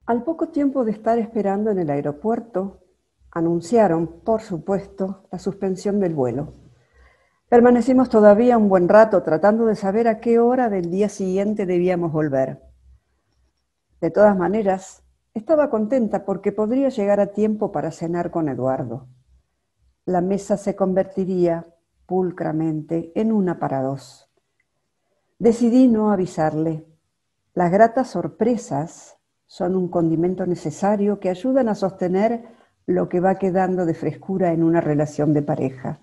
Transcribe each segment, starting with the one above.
Al poco tiempo de estar esperando en el aeropuerto, anunciaron, por supuesto, la suspensión del vuelo. Permanecimos todavía un buen rato tratando de saber a qué hora del día siguiente debíamos volver. De todas maneras, estaba contenta porque podría llegar a tiempo para cenar con Eduardo. La mesa se convertiría pulcramente en una para dos. Decidí no avisarle. Las gratas sorpresas son un condimento necesario que ayudan a sostener lo que va quedando de frescura en una relación de pareja.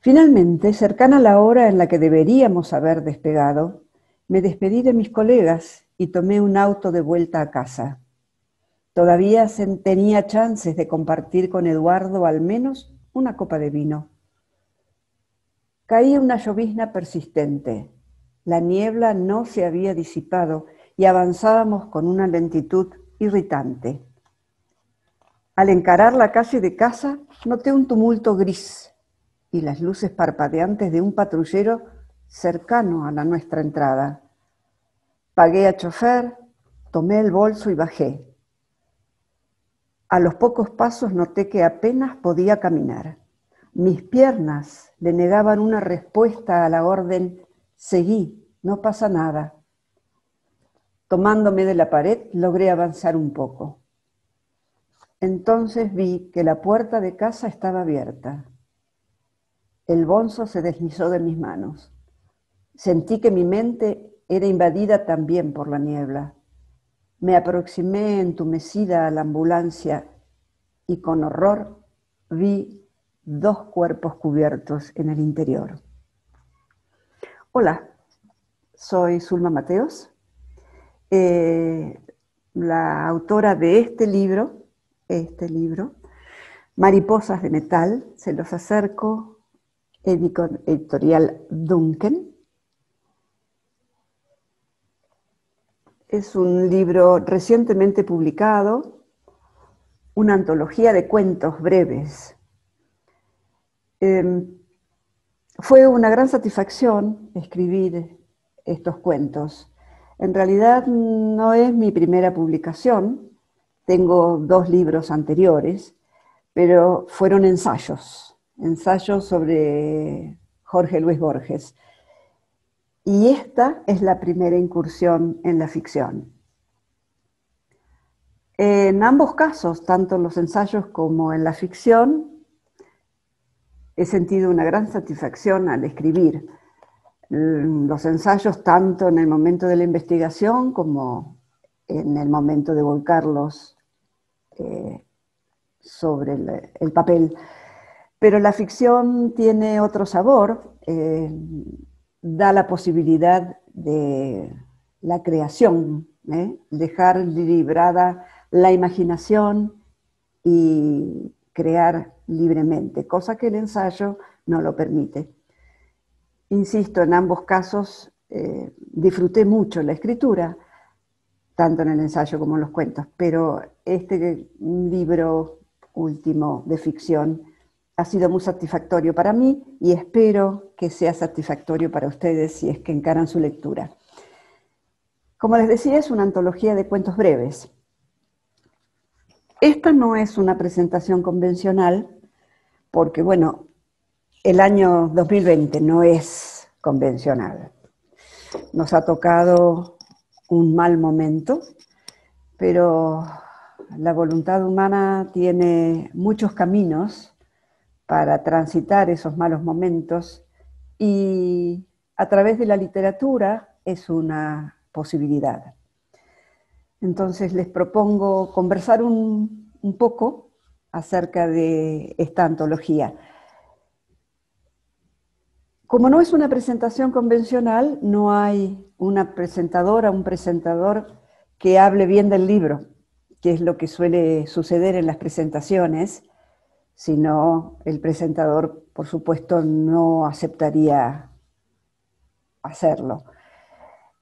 Finalmente, cercana a la hora en la que deberíamos haber despegado, me despedí de mis colegas y tomé un auto de vuelta a casa. Todavía tenía chances de compartir con Eduardo al menos una copa de vino. Caía una llovizna persistente. La niebla no se había disipado y avanzábamos con una lentitud irritante. Al encarar la calle de casa, noté un tumulto gris y las luces parpadeantes de un patrullero cercano a la nuestra entrada. Pagué a chofer, tomé el bolso y bajé. A los pocos pasos noté que apenas podía caminar. Mis piernas le negaban una respuesta a la orden: seguí, no pasa nada. Tomándome de la pared, logré avanzar un poco. Entonces vi que la puerta de casa estaba abierta. El bonzo se deslizó de mis manos. Sentí que mi mente era invadida también por la niebla. Me aproximé entumecida a la ambulancia y con horror vi dos cuerpos cubiertos en el interior. Hola, soy Zulma Mateos, la autora de este libro, Mariposas de Metal. Se los acerco, editorial Duncan. Es un libro recientemente publicado, una antología de cuentos breves. Fue una gran satisfacción escribir estos cuentos. En realidad no es mi primera publicación, tengo 2 libros anteriores, pero fueron ensayos sobre Jorge Luis Borges. Y esta es la primera incursión en la ficción. En ambos casos, tanto en los ensayos como en la ficción, he sentido una gran satisfacción al escribir. Los ensayos tanto en el momento de la investigación como en el momento de volcarlos sobre el papel. Pero la ficción tiene otro sabor, da la posibilidad de la creación, dejar librada la imaginación y crear libremente, cosa que el ensayo no lo permite. Insisto, en ambos casos disfruté mucho la escritura, tanto en el ensayo como en los cuentos, pero este libro último de ficción ha sido muy satisfactorio para mí y espero que sea satisfactorio para ustedes si es que encaran su lectura. Como les decía, es una antología de cuentos breves. Esta no es una presentación convencional porque, bueno, el año 2020 no es convencional. Nos ha tocado un mal momento, pero la voluntad humana tiene muchos caminos para transitar esos malos momentos y a través de la literatura es una posibilidad. Entonces les propongo conversar un poco acerca de esta antología. Como no es una presentación convencional, no hay una presentadora, un presentador que hable bien del libro, que es lo que suele suceder en las presentaciones, sino el presentador, por supuesto, no aceptaría hacerlo.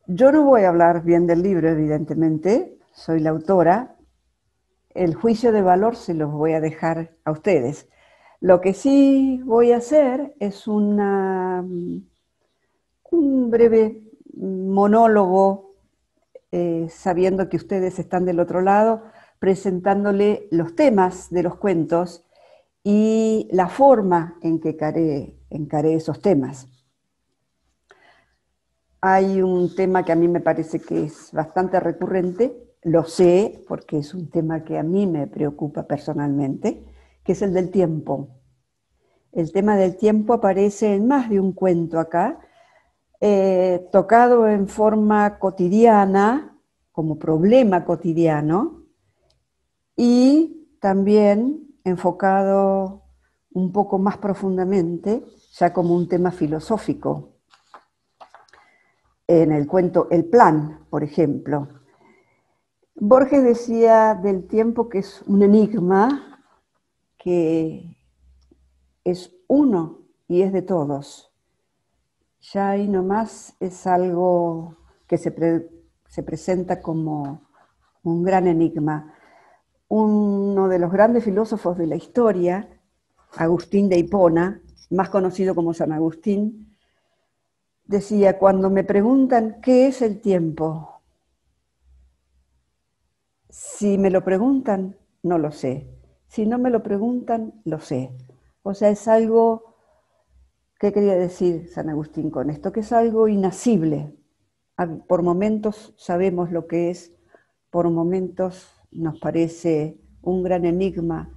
Yo no voy a hablar bien del libro, evidentemente, soy la autora. El juicio de valor se los voy a dejar a ustedes. Lo que sí voy a hacer es un breve monólogo sabiendo que ustedes están del otro lado, presentándole los temas de los cuentos y la forma en que encaré esos temas. Hay un tema que a mí me parece que es bastante recurrente, lo sé porque es un tema que a mí me preocupa personalmente, que es el del tiempo. El tema del tiempo aparece en más de un cuento acá, tocado en forma cotidiana, como problema cotidiano, y también enfocado un poco más profundamente, ya como un tema filosófico. En el cuento El Plan, por ejemplo. Borges decía del tiempo que es un enigma, que es uno y es de todos. Ya ahí nomás es algo que se presenta como un gran enigma. Uno de los grandes filósofos de la historia, Agustín de Hipona, más conocido como San Agustín, decía, cuando me preguntan qué es el tiempo, si me lo preguntan, no lo sé. Si no me lo preguntan, lo sé. O sea, es algo, ¿qué quería decir San Agustín con esto? Que es algo inasible. Por momentos sabemos lo que es, por momentos nos parece un gran enigma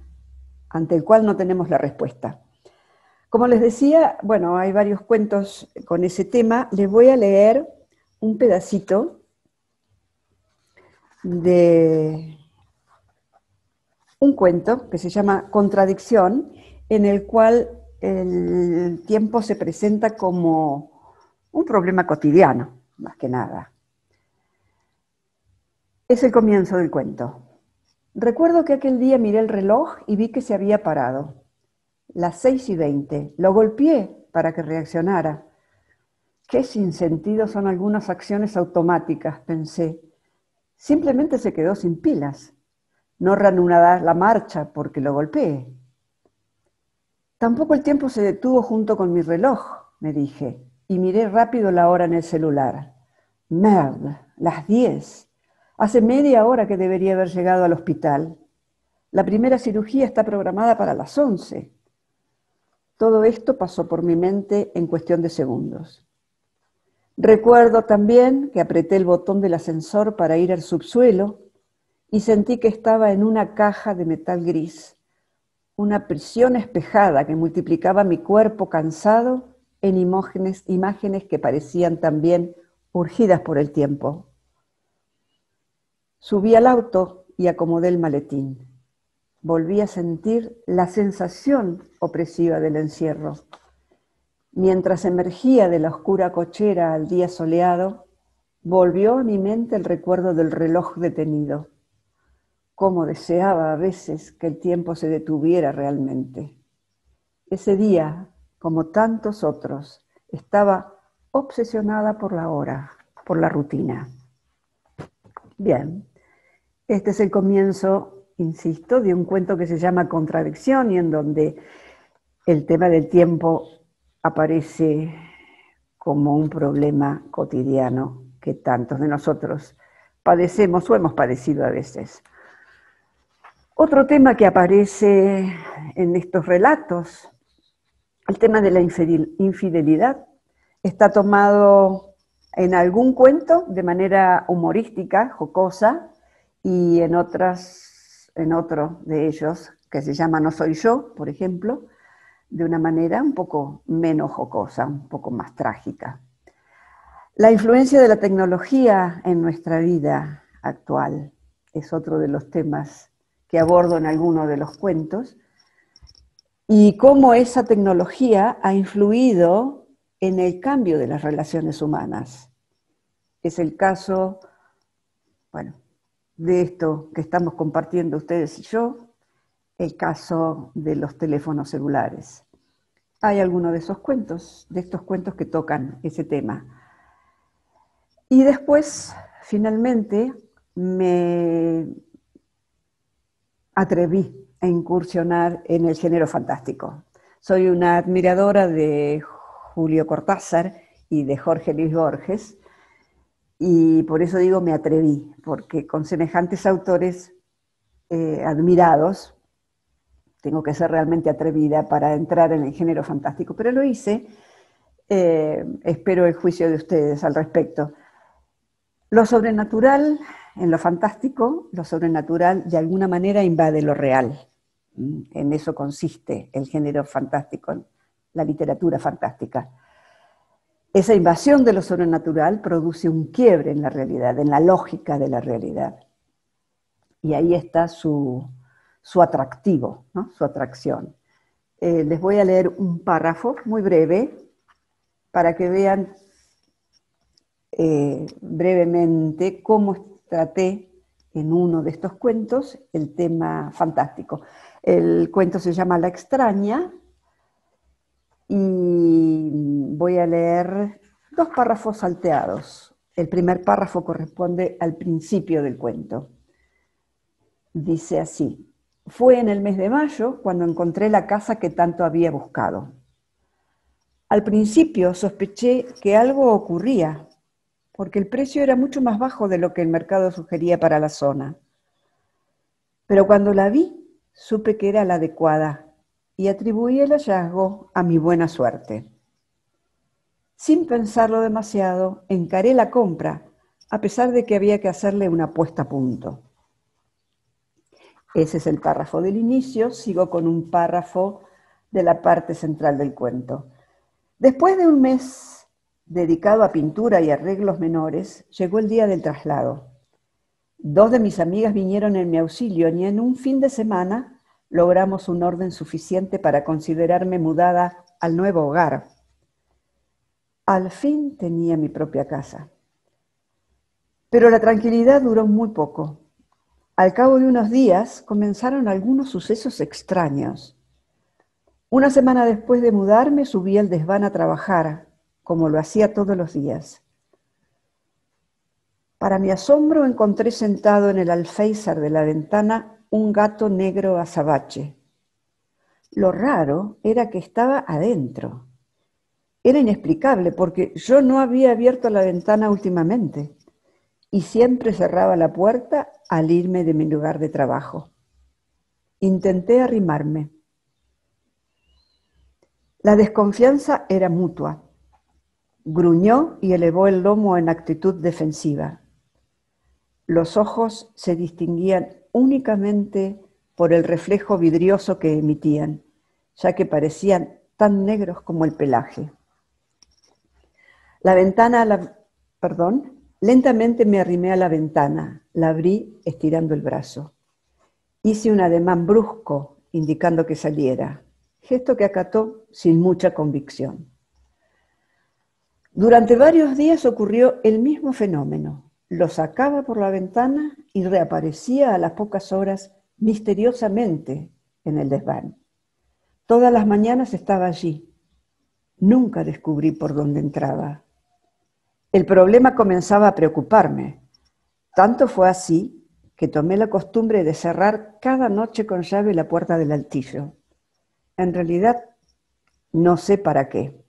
ante el cual no tenemos la respuesta. Como les decía, bueno, hay varios cuentos con ese tema. Les voy a leer un pedacito de un cuento que se llama Contradicción, en el cual el tiempo se presenta como un problema cotidiano, más que nada. Es el comienzo del cuento. Recuerdo que aquel día miré el reloj y vi que se había parado. Las 6:20. Lo golpeé para que reaccionara. Qué sinsentido son algunas acciones automáticas, pensé. Simplemente se quedó sin pilas. No reanudará la marcha porque lo golpeé. Tampoco el tiempo se detuvo junto con mi reloj, me dije, y miré rápido la hora en el celular. Merde, las 10. Hace media hora que debería haber llegado al hospital. La primera cirugía está programada para las 11. Todo esto pasó por mi mente en cuestión de segundos. Recuerdo también que apreté el botón del ascensor para ir al subsuelo y sentí que estaba en una caja de metal gris, una prisión espejada que multiplicaba mi cuerpo cansado en imágenes que parecían también urgidas por el tiempo. Subí al auto y acomodé el maletín. Volví a sentir la sensación opresiva del encierro. Mientras emergía de la oscura cochera al día soleado, volvió a mi mente el recuerdo del reloj detenido. Cómo deseaba a veces que el tiempo se detuviera realmente. Ese día, como tantos otros, estaba obsesionada por la hora, por la rutina. Bien, este es el comienzo, insisto, de un cuento que se llama Contradicción y en donde el tema del tiempo aparece como un problema cotidiano que tantos de nosotros padecemos o hemos padecido a veces. Otro tema que aparece en estos relatos, el tema de la infidelidad, está tomado en algún cuento de manera humorística, jocosa, y en otro de ellos, que se llama No soy yo, por ejemplo, de una manera un poco menos jocosa, un poco más trágica. La influencia de la tecnología en nuestra vida actual es otro de los temas que abordo en alguno de los cuentos, y cómo esa tecnología ha influido en el cambio de las relaciones humanas. Es el caso, bueno, de esto que estamos compartiendo ustedes y yo, el caso de los teléfonos celulares. Hay algunos de esos cuentos, de estos cuentos que tocan ese tema. Y después, finalmente, me atreví a incursionar en el género fantástico. Soy una admiradora de Julio Cortázar y de Jorge Luis Borges, Y por eso digo me atreví, porque con semejantes autores admirados, tengo que ser realmente atrevida para entrar en el género fantástico, pero lo hice. Espero el juicio de ustedes al respecto. Lo sobrenatural, en lo fantástico, lo sobrenatural de alguna manera invade lo real. En eso consiste el género fantástico, la literatura fantástica. Esa invasión de lo sobrenatural produce un quiebre en la realidad, en la lógica de la realidad. Y ahí está su atractivo, ¿no? Su atracción. Les voy a leer un párrafo muy breve para que vean brevemente cómo traté en uno de estos cuentos el tema fantástico. El cuento se llama La extraña y voy a leer 2 párrafos salteados. El primer párrafo corresponde al principio del cuento. Dice así: fue en el mes de mayo cuando encontré la casa que tanto había buscado. Al principio sospeché que algo ocurría, porque el precio era mucho más bajo de lo que el mercado sugería para la zona. Pero cuando la vi, supe que era la adecuada y atribuí el hallazgo a mi buena suerte. Sin pensarlo demasiado, encaré la compra, a pesar de que había que hacerle una puesta a punto. Ese es el párrafo del inicio, sigo con un párrafo de la parte central del cuento. Después de un mes dedicado a pintura y arreglos menores, llegó el día del traslado. 2 de mis amigas vinieron en mi auxilio y en un fin de semana logramos un orden suficiente para considerarme mudada al nuevo hogar. Al fin tenía mi propia casa. Pero la tranquilidad duró muy poco. Al cabo de unos días comenzaron algunos sucesos extraños. Una semana después de mudarme subí al desván a trabajar, como lo hacía todos los días. Para mi asombro encontré sentado en el alféizar de la ventana un gato negro azabache. Lo raro era que estaba adentro. Era inexplicable porque yo no había abierto la ventana últimamente y siempre cerraba la puerta al irme de mi lugar de trabajo. Intenté arrimarme. La desconfianza era mutua. Gruñó y elevó el lomo en actitud defensiva. Los ojos se distinguían únicamente por el reflejo vidrioso que emitían, ya que parecían tan negros como el pelaje. Lentamente me arrimé a la ventana, la abrí estirando el brazo. Hice un ademán brusco, indicando que saliera, gesto que acató sin mucha convicción. Durante varios días ocurrió el mismo fenómeno. Lo sacaba por la ventana y reaparecía a las pocas horas misteriosamente en el desván. Todas las mañanas estaba allí. Nunca descubrí por dónde entraba. El problema comenzaba a preocuparme. Tanto fue así que tomé la costumbre de cerrar cada noche con llave la puerta del altillo. En realidad, no sé para qué,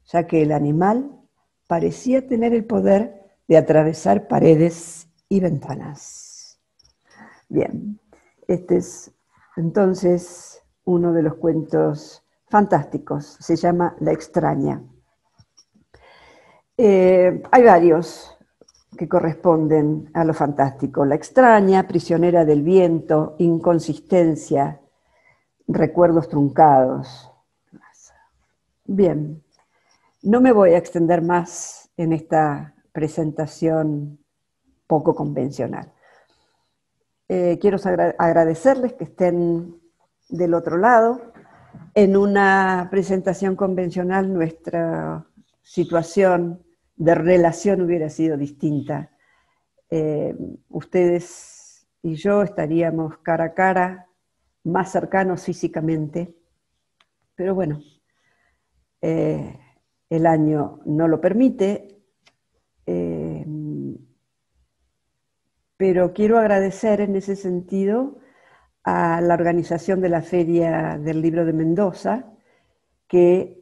ya que el animal parecía tener el poder de atravesar paredes y ventanas. Bien, este es entonces uno de los cuentos fantásticos, se llama La extraña. Hay varios que corresponden a lo fantástico. La extraña, prisionera del viento, inconsistencia, recuerdos truncados. Bien, no me voy a extender más en esta presentación poco convencional. Quiero agradecerles que estén del otro lado. En una presentación convencional nuestra situación de relación hubiera sido distinta. Ustedes y yo estaríamos cara a cara, más cercanos físicamente, pero bueno, el año no lo permite, pero quiero agradecer en ese sentido a la organización de la Feria del Libro de Mendoza, que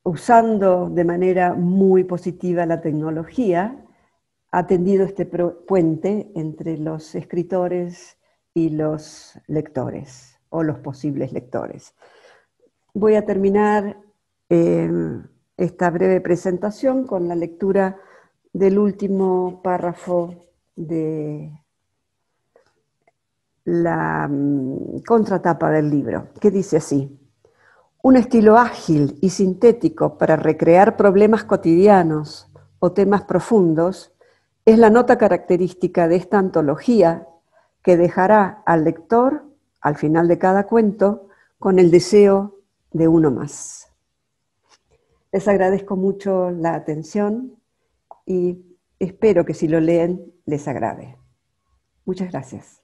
usando de manera muy positiva la tecnología, ha tendido este puente entre los escritores y los lectores, o los posibles lectores. Voy a terminar esta breve presentación con la lectura del último párrafo de la contratapa del libro, que dice así: un estilo ágil y sintético para recrear problemas cotidianos o temas profundos es la nota característica de esta antología que dejará al lector, al final de cada cuento, con el deseo de uno más. Les agradezco mucho la atención y espero que si lo leen les agrade. Muchas gracias.